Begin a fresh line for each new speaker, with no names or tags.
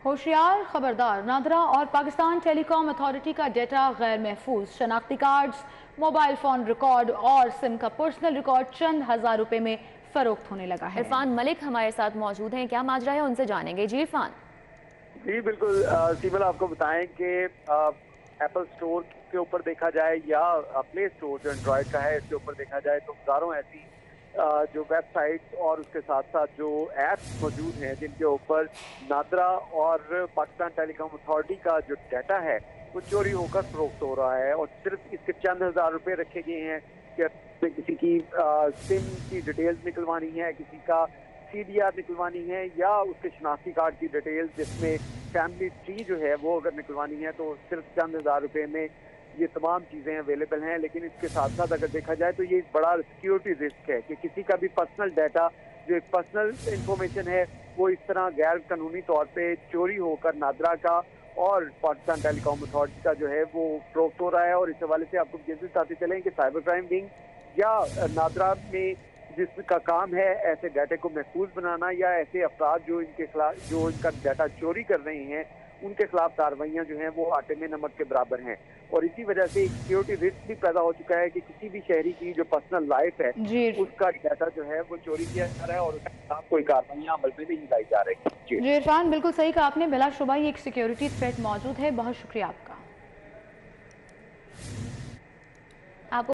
होशियार खबरदार, नादरा और पाकिस्तान टेलीकॉम अथॉरिटी का डेटा गैर महफूज। शनाख्ती कार्ड्स, मोबाइल फोन रिकॉर्ड और सिम का पर्सनल रिकॉर्ड चंद हजार रुपए में फरोख्त होने लगा है।
इरफान मलिक हमारे साथ मौजूद हैं, क्या माजरा है उनसे जानेंगे। जी इरफान।
जी बिल्कुल सीमल, आपको बताएं कि एप्पल स्टोर के ऊपर देखा जाए या प्ले स्टोर जो एंड्रॉयड का है इसके ऊपर देखा जाए तो हजारों ऐसी जो वेबसाइट्स और उसके साथ साथ जो ऐप्स मौजूद हैं जिनके ऊपर नादरा और पाकिस्तान टेलीकॉम अथॉरिटी का जो डाटा है वो चोरी होकर फरोख्त हो रहा है। और सिर्फ इसके चंद हजार रुपए रखे गए हैं कि किसी की सिम की डिटेल्स निकलवानी है, किसी का CDR निकलवानी है या उसके शनाख्ती कार्ड की डिटेल्स जिसमें फैमिली ट्री जो है वो अगर निकलवानी है तो सिर्फ चंद हजार रुपए में ये तमाम चीज़ें अवेलेबल हैं। लेकिन इसके साथ साथ अगर देखा जाए तो ये एक बड़ा सिक्योरिटी रिस्क है कि किसी का भी पर्सनल डाटा जो एक पर्सनल इंफॉर्मेशन है वो इस तरह गैर कानूनी तौर पे चोरी होकर नादरा का और पाकिस्तान टेलीकॉम अथॉरिटी का जो है वो फरोख्त हो रहा है। और इस हवाले से आपको ये भी बताते चलें कि साइबर क्राइम विंग या नादरा में जिसका काम है ऐसे डाटा को महफूज बनाना या ऐसे अफराद जो इनके खिलाफ जो इनका डाटा चोरी कर रहे हैं उनके खिलाफ कार्रवाइयां जो हैं वो आटे में नमक के बराबर हैं। और इसी वजह से एक सिक्योरिटी रिस्क भी पैदा हो चुका है कि किसी भी शहरी की जो पर्सनल लाइफ है उसका डाटा जो है वो चोरी किया जा रहा है और उसके खिलाफ कोई कार्रवाइयां अमल में नहीं लाई जा रही।
जी इरफान, बिल्कुल सही कहा आपने, बिलाशुबा ये एक सिक्योरिटी थ्रेट मौजूद है। बहुत शुक्रिया आपका।